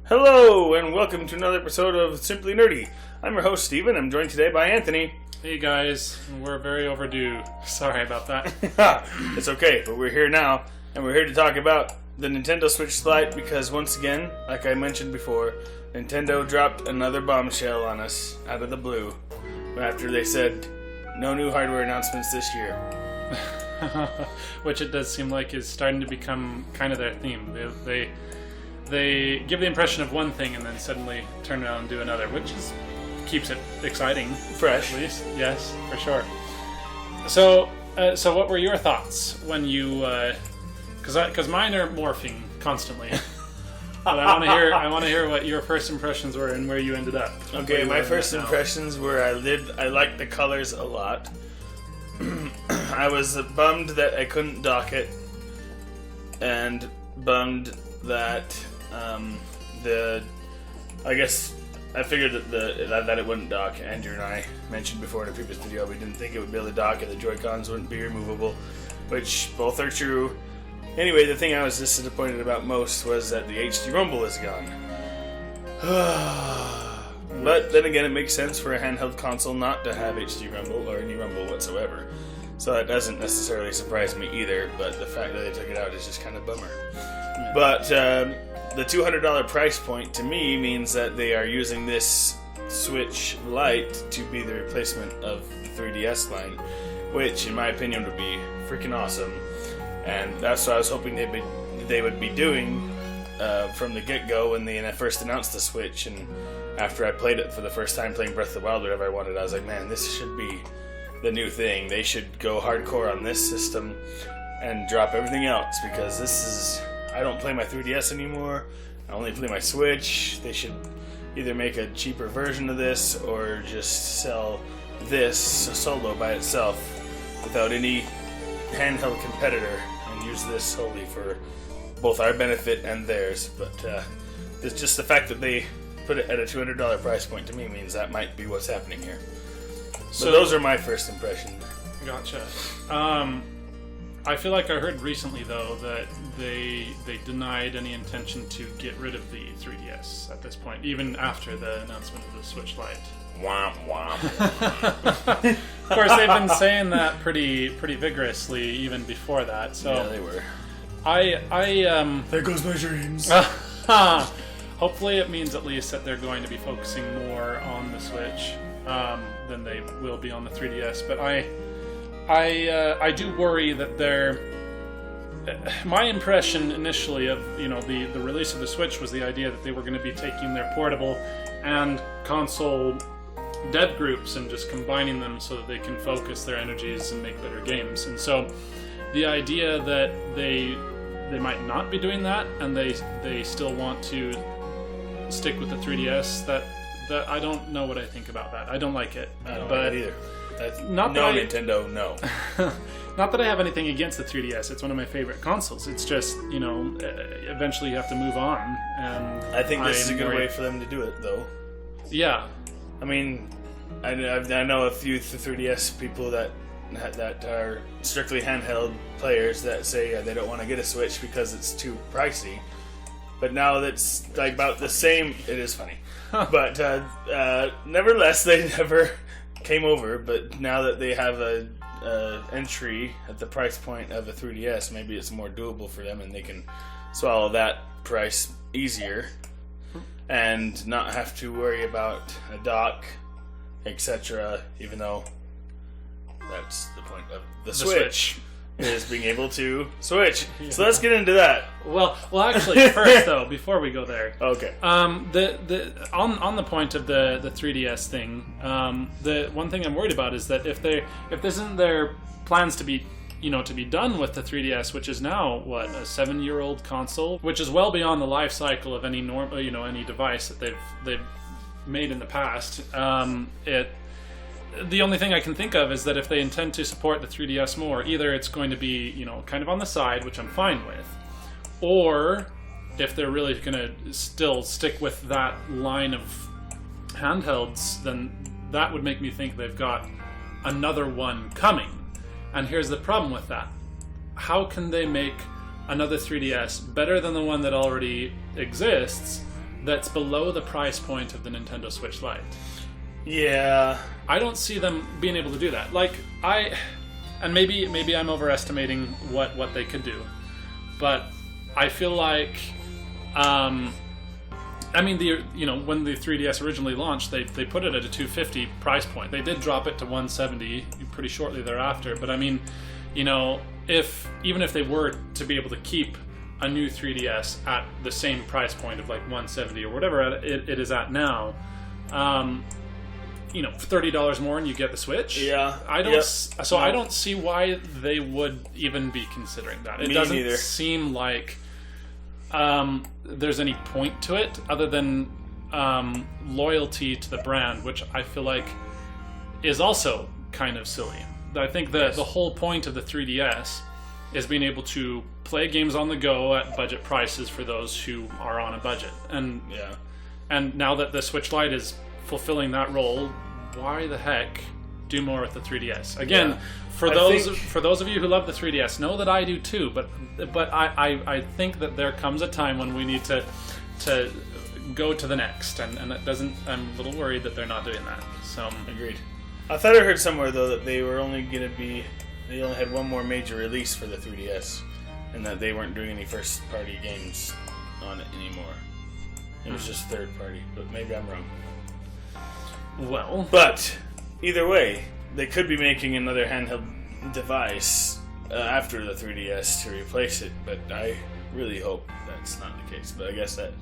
Hello, and welcome to another episode of Simply Nerdy. I'm your host, Steven. I'm joined today by Anthony. Hey guys, we're very overdue. Sorry about that. It's okay, but we're here now, and we're here to talk about the Nintendo Switch Lite because, once again, like I mentioned before, Nintendo dropped another bombshell on us out of the blue after they said no new hardware announcements this year. Which it does seem like is starting to become kind of their theme. They give the impression of one thing and then suddenly turn around and do another, which keeps it exciting. Fresh. At least. Yes, for sure. So what were your thoughts when you... Because mine are morphing constantly. But I want to hear what your first impressions were and where you ended up. Okay, my first impressions were I liked the colors a lot. I was bummed that I couldn't dock it, and bummed that I figured that it wouldn't dock. Andrew and I mentioned before in a previous video we didn't think it would be able to dock and the Joy-Cons wouldn't be removable, which both are true. Anyway, the thing I was disappointed about most was that the HD Rumble is gone. But then again, it makes sense for a handheld console not to have HD Rumble or any Rumble whatsoever. So that doesn't necessarily surprise me either, but the fact that they took it out is just kind of a bummer. Yeah. But the $200 price point to me means that they are using this Switch Lite to be the replacement of the 3DS line, which in my opinion would be freaking awesome. And that's what I was hoping they would be doing from the get-go when they first announced the Switch. And after I played it for the first time, playing Breath of the Wild, whatever I wanted, I was like, man, this should be the new thing. They should go hardcore on this system and drop everything else, because this is... I don't play my 3DS anymore. I only play my Switch. They should either make a cheaper version of this or just sell this solo by itself without any handheld competitor and use this solely for both our benefit and theirs. But it's just the fact that they put it at a $200 price point to me means that might be what's happening here. So those are my first impressions. Gotcha. I feel like I heard recently, though, that they denied any intention to get rid of the 3DS at this point, even after the announcement of the Switch Lite. Womp womp. Of course, they've been saying that pretty vigorously even before that. So yeah, they were. There goes my dreams. Hopefully, it means at least that they're going to be focusing more on the Switch than they will be on the 3DS. But I do worry that they're... My impression initially of the release of the Switch was the idea that they were going to be taking their portable and console dev groups and just combining them so that they can focus their energies and make better games. And so the idea that they might not be doing that and they still want to stick with the 3DS, that I don't know what I think about that. I don't like it. I don't like it either. Nintendo, no. Not that I have anything against the 3DS. It's one of my favorite consoles. It's just, eventually you have to move on. And I think this is a good way for them to do it, though. Yeah. I mean, I know a few 3DS people that are strictly handheld players that say they don't want to get a Switch because it's too pricey. But now that's like about the same. It is funny. But nevertheless, they never came over. But now that they have a entry at the price point of a 3DS, maybe it's more doable for them and they can swallow that price easier and not have to worry about a dock, etc. Even though that's the point of the Switch. Is being able to switch. Yeah. So let's get into that. Well, actually, first though, before we go there, okay. On the point of the 3DS thing, the one thing I'm worried about is that if this isn't their plans to be done with the 3DS, which is now a 7-year-old console, which is well beyond the life cycle of any any device that they've made in the past. The only thing I can think of is that if they intend to support the 3DS more, either it's going to be, kind of on the side, which I'm fine with, or if they're really going to still stick with that line of handhelds, then that would make me think they've got another one coming. And here's the problem with that. How can they make another 3DS better than the one that already exists, that's below the price point of the Nintendo Switch Lite. Yeah. I don't see them being able to do that. Like, and maybe I'm overestimating what they could do, but I feel like, I mean, when the 3DS originally launched, they put it at a $250 price point. They did drop it to $170 pretty shortly thereafter. But I mean, even if they were to be able to keep a new 3DS at the same price point of like $170 or whatever it is at now, $30 more and you get the Switch. Yeah. I don't see why they would even be considering that. It doesn't neither. seem like there's any point to it other than loyalty to the brand, which I feel like is also kind of silly. I think the whole point of the 3DS is being able to play games on the go at budget prices for those who are on a budget. And now that the Switch Lite is fulfilling that role, why the heck do more with the 3DS? Again, for those of you who love the 3DS, know that I do too. But I think that there comes a time when we need to go to the next, and it doesn't. I'm a little worried that they're not doing that. So agreed. I thought I heard somewhere though that they were only going to be. They only had one more major release for the 3DS, and that they weren't doing any first-party games on it anymore. It was just third-party, but maybe I'm wrong. Well, but either way, they could be making another handheld device after the 3DS to replace it, but I really hope that's not the case. But I guess that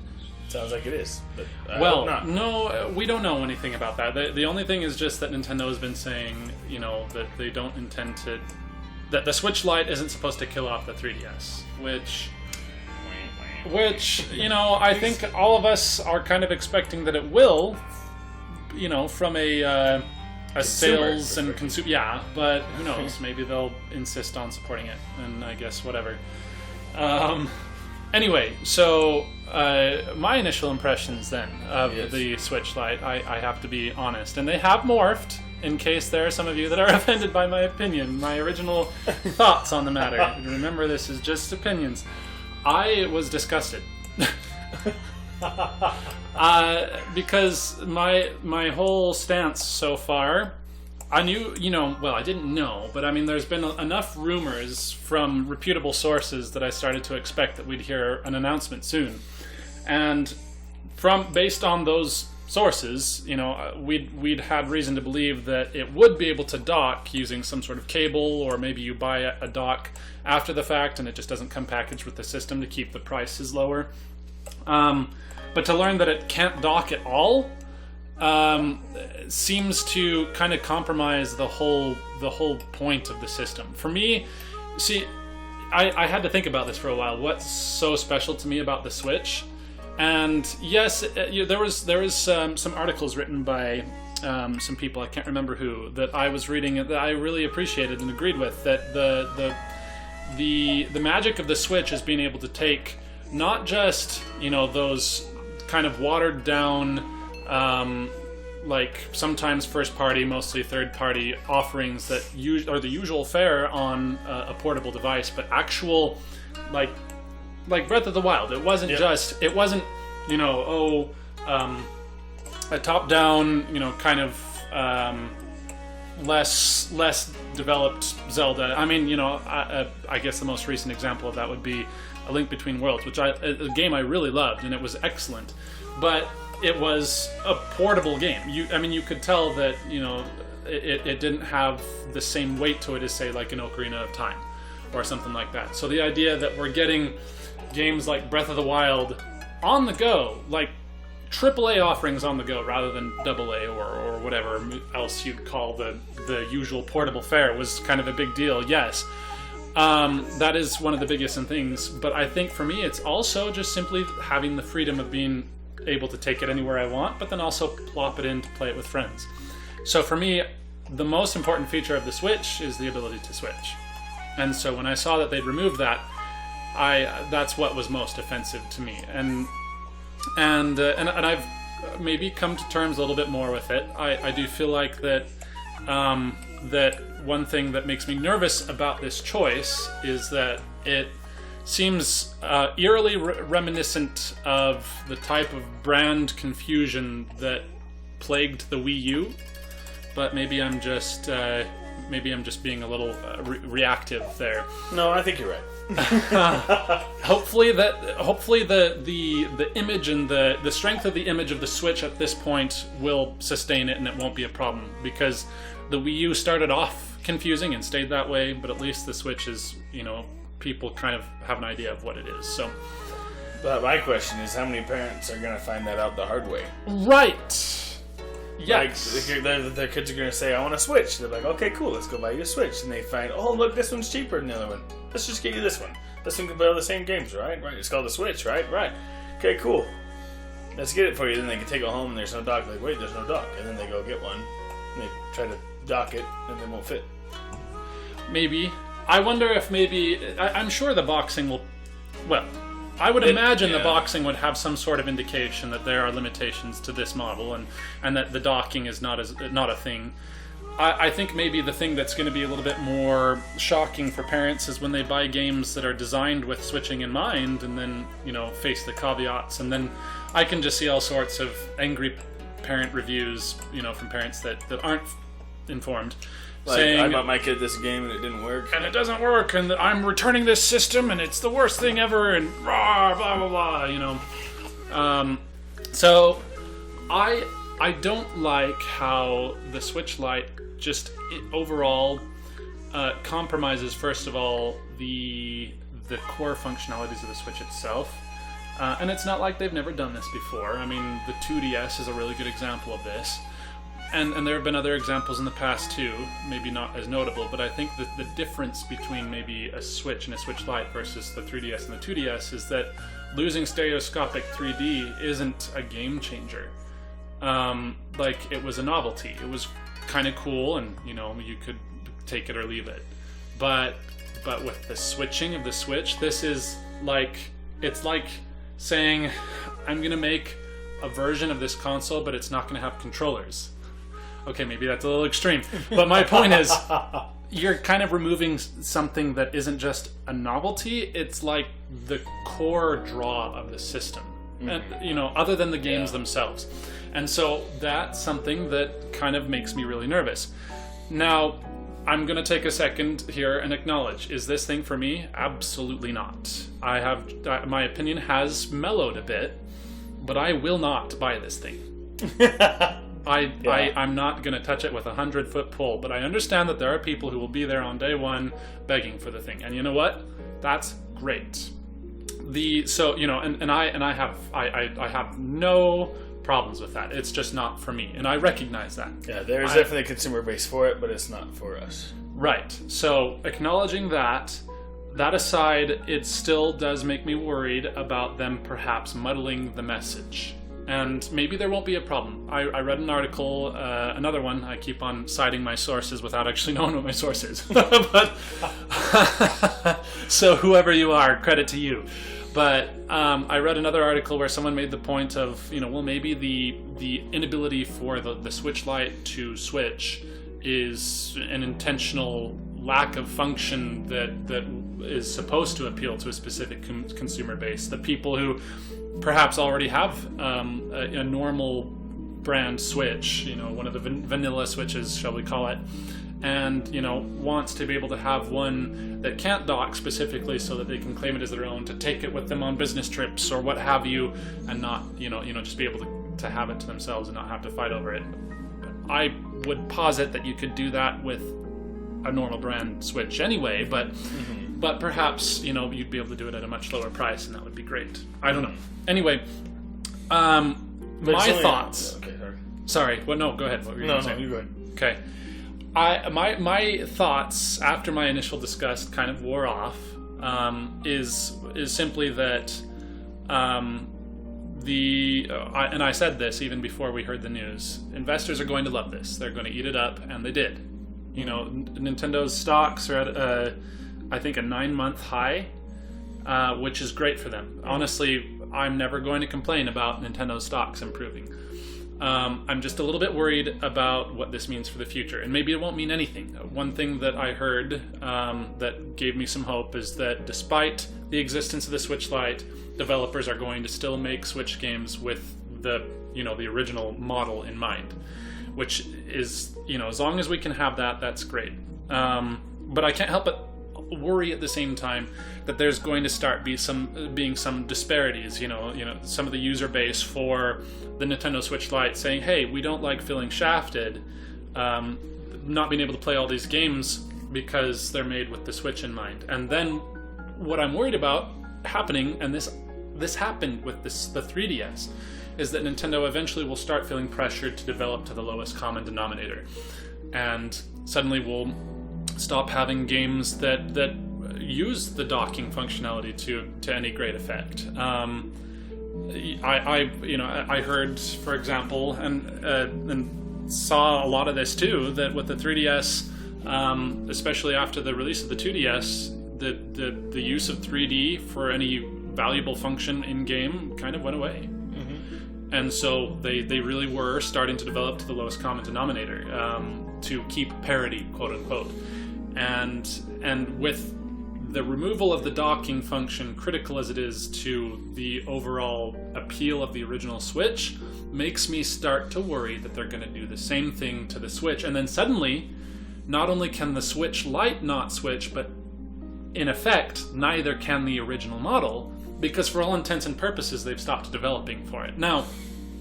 sounds like it is. But I hope not. No, we don't know anything about that. The only thing is just that Nintendo has been saying, that they don't intend to... That the Switch Lite isn't supposed to kill off the 3DS, which I think all of us are kind of expecting that it will, from a sales and consumer... Yeah, but who knows? Maybe they'll insist on supporting it, and I guess whatever. Anyway, so my initial impressions then of the Switch Lite, I have to be honest, and they have morphed, in case there are some of you that are offended by my opinion, my original thoughts on the matter. Remember, this is just opinions. I was disgusted. Because my whole stance so far, I knew, I didn't know, but I mean, there's been enough rumors from reputable sources that I started to expect that we'd hear an announcement soon. And based on those sources, we'd had reason to believe that it would be able to dock using some sort of cable, or maybe you buy a dock after the fact and it just doesn't come packaged with the system to keep the prices lower. But to learn that it can't dock at all seems to kind of compromise the whole point of the system. For me, see, I had to think about this for a while. What's so special to me about the Switch? And yes, there was some articles written by some people, I can't remember who, that I was reading that I really appreciated and agreed with. That the magic of the Switch is being able to take not just those kind of watered down, like sometimes first party, mostly third party offerings that are the usual fare on a portable device, but actual like Breath of the Wild. It wasn't a top down, kind of less developed Zelda. I mean, I guess the most recent example of that would be A Link Between Worlds, which a game I really loved, and it was excellent. But it was a portable game. You could tell that it didn't have the same weight to it as, say, like an Ocarina of Time or something like that. So the idea that we're getting games like Breath of the Wild on the go, like AAA offerings on the go rather than AA or whatever else you'd call the usual portable fare, was kind of a big deal. Yes. That is one of the biggest things, but I think for me it's also just simply having the freedom of being able to take it anywhere I want, but then also plop it in to play it with friends. So for me, the most important feature of the Switch is the ability to switch. And so when I saw that they'd removed that, that's what was most offensive to me. And I've maybe come to terms a little bit more with it. I do feel like that that one thing that makes me nervous about this choice is that it seems eerily reminiscent of the type of brand confusion that plagued the Wii U. But maybe I'm just being a little reactive there. No, I think you're right. Hopefully the image and the strength of the image of the Switch at this point will sustain it, and it won't be a problem, because the Wii U started off confusing and stayed that way, but at least the Switch is, people kind of have an idea of what it is. So, but my question is, how many parents are going to find that out the hard way? Right. Yes. Like, their kids are going to say, I want a Switch. They're like, okay, cool, let's go buy you a Switch. And they find, oh, look, this one's cheaper than the other one. Let's just get you this one. This one can play all the same games, right? Right. It's called the Switch, right? Right. Okay, cool. Let's get it for you. Then they can take it home and there's no dock. Like, wait, there's no dock. And then they go get one. And they try to dock it and it won't fit. Maybe. I wonder if I'm sure the boxing will... Well, I would imagine the boxing would have some sort of indication that there are limitations to this model, and that the docking is not a thing. I think maybe the thing that's going to be a little bit more shocking for parents is when they buy games that are designed with switching in mind, and then face the caveats, and then I can just see all sorts of angry parent reviews, from parents that aren't informed. Like, saying, I bought my kid this game and it didn't work. And it doesn't work, and I'm returning this system and it's the worst thing ever, and blah, blah, blah, blah, So, I don't like how the Switch Lite just overall compromises, first of all, the core functionalities of the Switch itself. And it's not like they've never done this before. I mean, the 2DS is a really good example of this. And there have been other examples in the past too, maybe not as notable, but I think that the difference between maybe a Switch and a Switch Lite versus the 3DS and the 2DS is that losing stereoscopic 3D isn't a game changer. Like, it was a novelty. It was kind of cool, and you could take it or leave it. But with the switching of the Switch, this is like, it's like saying, I'm gonna make a version of this console, but it's not gonna have controllers. Okay, maybe that's a little extreme, but my point is, you're kind of removing something that isn't just a novelty. It's like the core draw of the system, and other than the games themselves. And so that's something that kind of makes me really nervous. Now, I'm going to take a second here and acknowledge, is this thing for me? Absolutely not. My opinion has mellowed a bit, but I will not buy this thing. I'm not going to touch it with a 100-foot pole, but I understand that there are people who will be there on day one begging for the thing, and you know what? That's great. I have no problems with that. It's just not for me, and I recognize that. Yeah, there's definitely a consumer base for it, but it's not for us. Right. So acknowledging that aside, it still does make me worried about them perhaps muddling the message. And maybe there won't be a problem. I read an article, another one. I keep on citing my sources without actually knowing what my source is. But so whoever you are, credit to you. But I read another article where someone made the point of, maybe the inability for the Switch Lite to switch is an intentional lack of function that is supposed to appeal to a specific consumer base. The people who perhaps already have a normal brand Switch, one of the vanilla Switches, shall we call it, and wants to be able to have one that can't dock specifically so that they can claim it as their own, to take it with them on business trips or what have you, and not just be able to have it to themselves and not have to fight over it. I would posit that you could do that with a normal brand Switch anyway, but perhaps you'd be able to do it at a much lower price, and that would be great. I don't know. Anyway, my thoughts. Okay, sorry. Well, no, go ahead. What were you no, saying? you go ahead. Okay. My thoughts after my initial disgust kind of wore off is simply that and I said this even before we heard the news. Investors are going to love this. They're going to eat it up, and they did. Nintendo's stocks are at I think a 9-month high, which is great for them. Honestly, I'm never going to complain about Nintendo stocks improving. I'm just a little bit worried about what this means for the future, and maybe it won't mean anything. One thing that I heard that gave me some hope is that despite the existence of the Switch Lite, developers are going to still make Switch games with the original model in mind, which is, as long as we can have that, that's great. But I can't help but worry at the same time that there's going to start being some disparities. Some of the user base for the Nintendo Switch Lite saying, "Hey, we don't like feeling shafted, not being able to play all these games because they're made with the Switch in mind." And then what I'm worried about happening, and this happened with the 3DS, is that Nintendo eventually will start feeling pressured to develop to the lowest common denominator, and suddenly we'll stop having games that use the docking functionality to any great effect. I heard, for example, and saw a lot of this too, that with the 3DS, especially after the release of the 2DS, the use of 3D for any valuable function in game kind of went away. And so they really were starting to develop to the lowest common denominator, to keep parity, quote unquote. And with the removal of the docking function, critical as it is to the overall appeal of the original Switch, makes me start to worry that they're going to do the same thing to the Switch. And then suddenly, not only can the Switch Lite not switch, but in effect, neither can the original model, because for all intents and purposes, they've stopped developing for it. Now,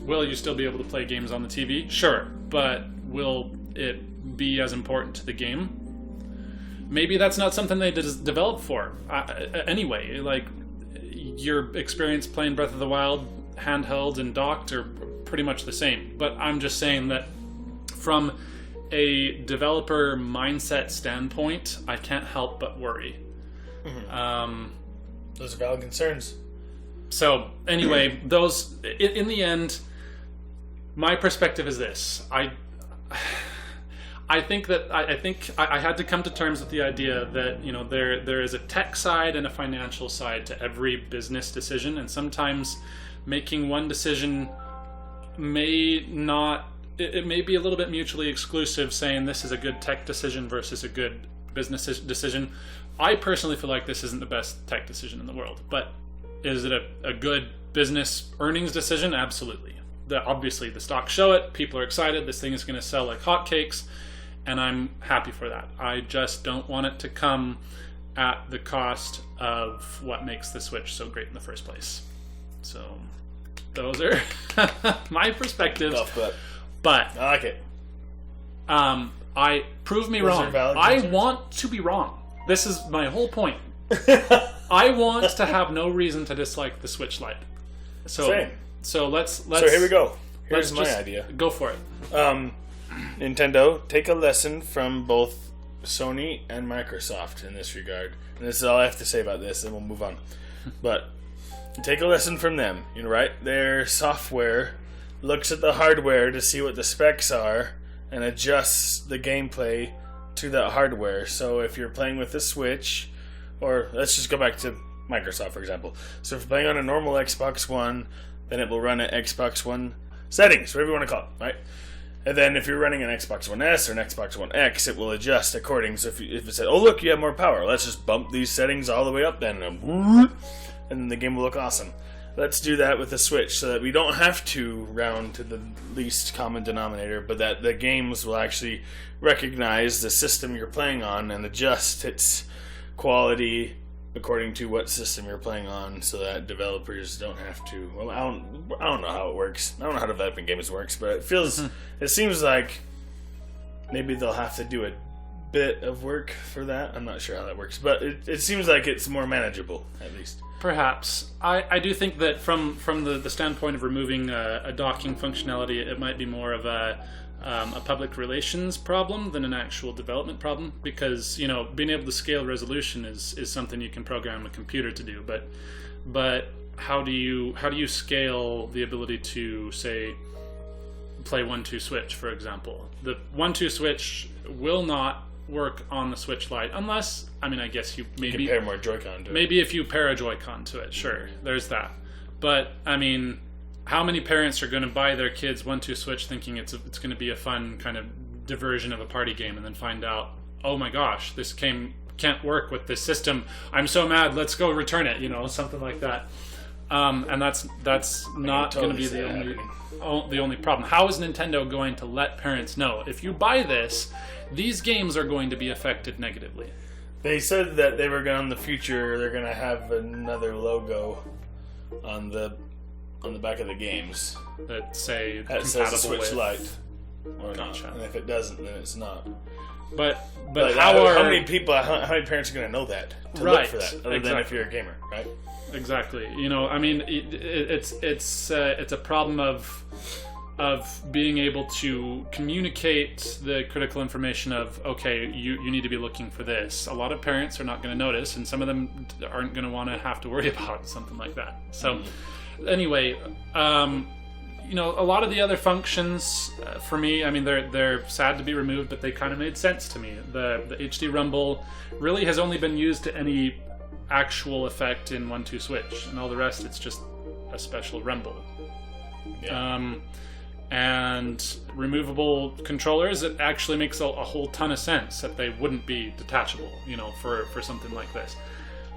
will you still be able to play games on the TV? Sure, but will it be as important to the game? Maybe that's not something they developed for. Anyway, like, your experience playing Breath of the Wild, handheld and docked, are pretty much the same. But I'm just saying that from a developer mindset standpoint, I can't help but worry. Those are valid concerns. So anyway, those in the end, my perspective is this: I think I had to come to terms with the idea that there is a tech side and a financial side to every business decision, and sometimes making one decision may not. It may be a little bit mutually exclusive, saying this is a good tech decision versus a good business decision. I personally feel like this isn't the best tech decision in the world, but is it a good business earnings decision? Absolutely. Obviously, the stocks show it. People are excited. This thing is going to sell like hotcakes, and I'm happy for that. I just don't want it to come at the cost of what makes the Switch so great in the first place. So, those are my perspectives. But I like it. I prove me wrong. I want to be wrong. This is my whole point. I want to have no reason to dislike the Switch Lite. Same. So let's. So here we go. Here's my idea. Go for it. Nintendo, take a lesson from both Sony and Microsoft in this regard. And this is all I have to say about this, and we'll move on. But take a lesson from them. Right? Their software looks at the hardware to see what the specs are and adjusts the gameplay to that hardware. So if you're playing with the Switch, or let's just go back to Microsoft, for example. So if you're playing on a normal Xbox One, then it will run at Xbox One settings, whatever you want to call it, right? And then if you're running an Xbox One S or an Xbox One X, it will adjust according. So if it said, oh look, you have more power, let's just bump these settings all the way up then, and then the game will look awesome. Let's do that with the Switch so that we don't have to round to the least common denominator, but that the games will actually recognize the system you're playing on and adjust its quality according to what system you're playing on, so that developers don't have to. Well, I don't know how it works. I don't know how developing games works, but it seems like maybe they'll have to do a bit of work for that. I'm not sure how that works, but it seems like it's more manageable, at least. Perhaps. I do think that from the standpoint of removing a docking functionality, it might be more of a public relations problem than an actual development problem, because being able to scale resolution is something you can program a computer to do, but how do you scale the ability to, say, play 1-2 Switch, for example? The 1-2 Switch will not work on the Switch Lite unless, I guess you maybe can pair more Joy-Con to it. Maybe if you pair a Joy-Con to it, sure, there's that. But how many parents are going to buy their kids 1-2 Switch thinking it's going to be a fun kind of diversion of a party game, and then find out, oh my gosh, this game can't work with this system. I'm so mad. Let's go return it. Something like that. And that's not going to be the only problem. How is Nintendo going to let parents know, if you buy this, these games are going to be affected negatively? They said that they were going in the future. They're going to have another logo on the back of the games that say that compatible says Switch with Lite or Gotcha. not. And if it doesn't, then it's not. But Like, how many people? How many parents are going to know that to look for that? Other than if you're a gamer, right? Exactly. I mean, it's a problem of being able to communicate the critical information of, okay, you need to be looking for this. A lot of parents are not going to notice, and some of them aren't going to want to have to worry about something like that. So, anyway, a lot of the other functions for me, I mean, they're sad to be removed, but they kind of made sense to me. The HD Rumble really has only been used to any actual effect in 1-2 Switch, and all the rest, it's just a special Rumble. Yeah. And removable controllers, it actually makes a whole ton of sense that they wouldn't be detachable, for something like this.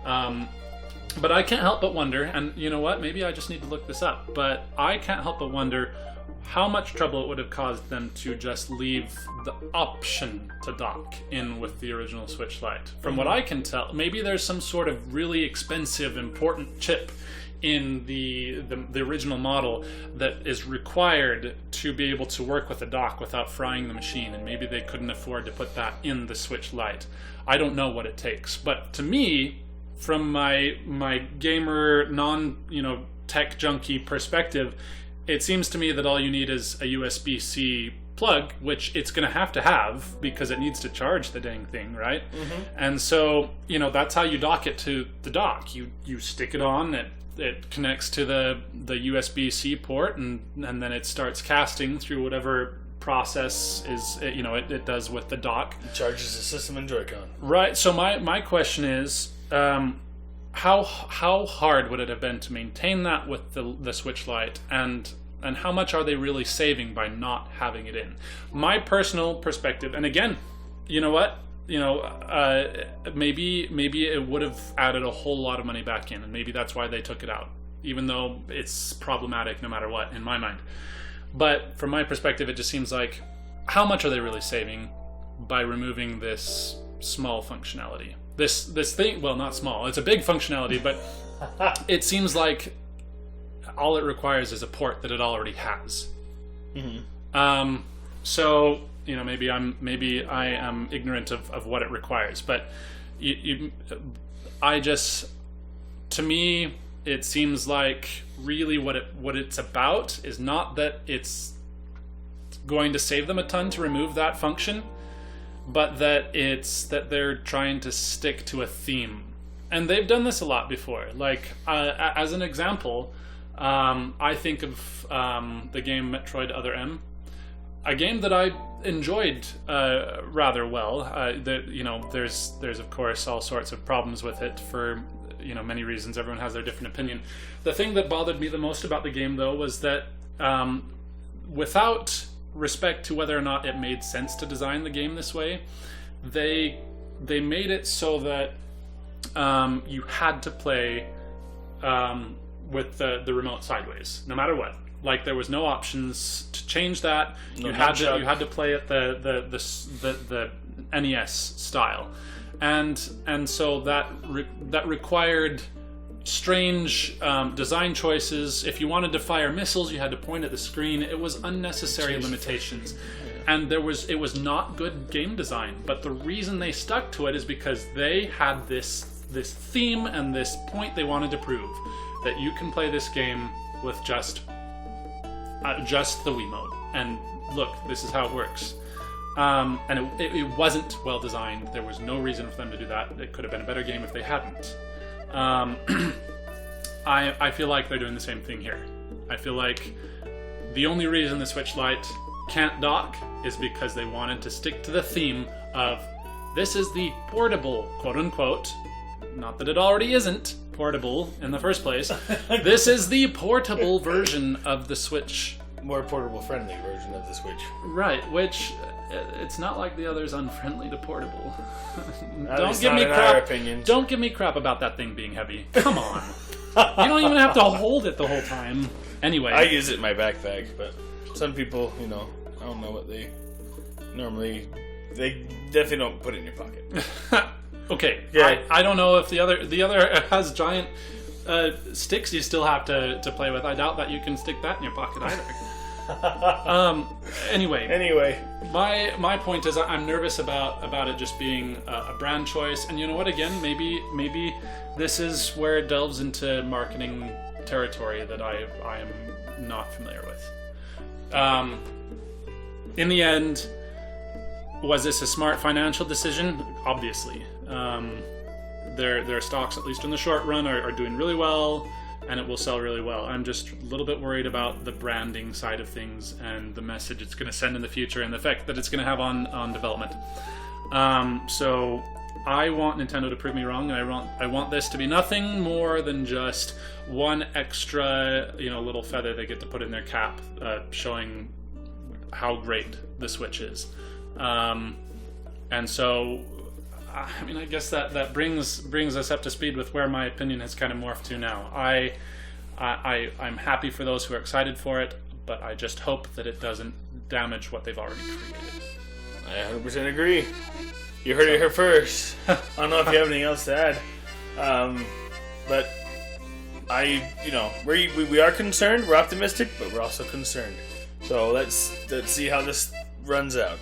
But I can't help but wonder, and you know what, maybe I just need to look this up, but I can't help but wonder how much trouble it would have caused them to just leave the option to dock in with the original Switch Lite. From what I can tell, maybe there's some sort of really expensive, important chip in the original model that is required to be able to work with a dock without frying the machine, and maybe they couldn't afford to put that in the Switch Lite. I don't know what it takes, but to me, from my gamer, tech junkie perspective, it seems to me that all you need is a USB-C plug, which it's going to have because it needs to charge the dang thing, right? Mm-hmm. And so, that's how you dock it to the dock. You stick it on, it connects to the USB-C port, and then it starts casting through whatever process it does with the dock. It charges the system and Joy-Con. Right. So my question is, how hard would it have been to maintain that with the Switch Lite, and how much are they really saving by not having it in? My personal perspective, and again, you know what? Maybe it would have added a whole lot of money back in, and maybe that's why they took it out, even though it's problematic no matter what in my mind. But from my perspective, it just seems like, how much are they really saving by removing this small functionality? This thing, well, not small, it's a big functionality, but it seems like all it requires is a port that it already has. Mm-hmm. So, maybe I am ignorant of what it requires, but to me, it seems like really what it's about is not that it's going to save them a ton to remove that function, but that they're trying to stick to a theme. And they've done this a lot before. Like, as an example, I think of the game Metroid Other M, a game that I enjoyed rather well. There's of course all sorts of problems with it for many reasons. Everyone has their different opinion. The thing that bothered me the most about the game, though, was that without respect to whether or not it made sense to design the game this way, they made it so that you had to play with the remote sideways, no matter what. Like, there was no options to change that. You had to play it the NES style, and so that required strange design choices. If you wanted to fire missiles, you had to point at the screen. It was unnecessary limitations, and it was not good game design. But the reason they stuck to it is because they had this theme and this point they wanted to prove, that you can play this game with just the Wiimote, and look, this is how it works. And it wasn't well designed. There was no reason for them to do that. It could have been a better game if they hadn't. I feel like they're doing the same thing here. I feel like the only reason the Switch Lite can't dock is because they wanted to stick to the theme of, this is the portable, quote-unquote, not that it already isn't, portable in the first place. This is the portable version of the Switch. More portable friendly version of the Switch. Right, which it's not like the other's unfriendly to portable. Don't give me crap. Don't give me crap about that thing being heavy. Come on. You don't even have to hold it the whole time. Anyway. I use it in my backpack, but some people, you know, I don't know what they normally... They definitely don't put it in your pocket. Okay. Yeah. I don't know if the other has giant sticks you still have to play with. I doubt that you can stick that in your pocket either. Anyway, my point is I'm nervous about it just being a brand choice, and you know what? Again, maybe this is where it delves into marketing territory that I am not familiar with. In the end, was this a smart financial decision? Obviously. Their stocks, at least in the short run, are doing really well, and it will sell really well. I'm just a little bit worried about the branding side of things and the message it's going to send in the future and the effect that it's going to have on development. So I want Nintendo to prove me wrong, and I want this to be nothing more than just one extra, little feather they get to put in their cap, showing how great the Switch is. And so, I mean, I guess that brings us up to speed with where my opinion has kind of morphed to now. I'm happy for those who are excited for it, but I just hope that it doesn't damage what they've already created. I 100% agree. You heard it here first. I don't know if you have anything else to add, but we are concerned. We're optimistic, but we're also concerned. So let's see how this runs out.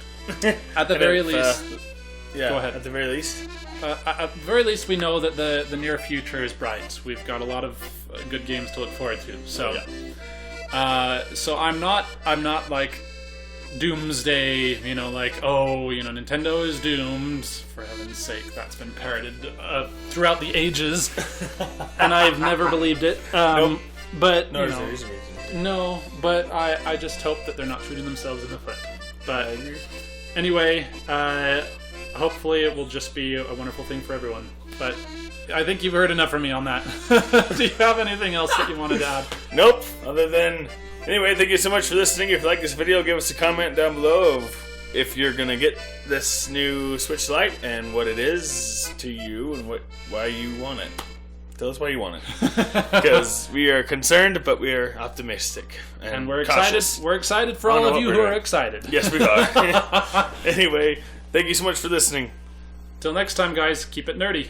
At the very least, yeah. Go ahead. At the very least, at the very least, we know that the near future is bright. We've got a lot of good games to look forward to. So, so I'm not like doomsday. Nintendo is doomed. For heaven's sake, that's been parroted throughout the ages, and I've never believed it. Nope. But no, there is a reason. No, but I just hope that they're not shooting themselves in the foot. But anyway, hopefully it will just be a wonderful thing for everyone. But I think you've heard enough from me on that. Do you have anything else that you wanted to add? Nope. Other than... Anyway, thank you so much for listening. If you like this video, give us a comment down below of if you're going to get this new Switch Lite and what it is to you and why you want it. Tell us why you want it. Because we are concerned, but we are optimistic. And we're cautious. excited. We're excited for all of you who are excited. Yes, we are. Anyway, thank you so much for listening. Till next time, guys, keep it nerdy.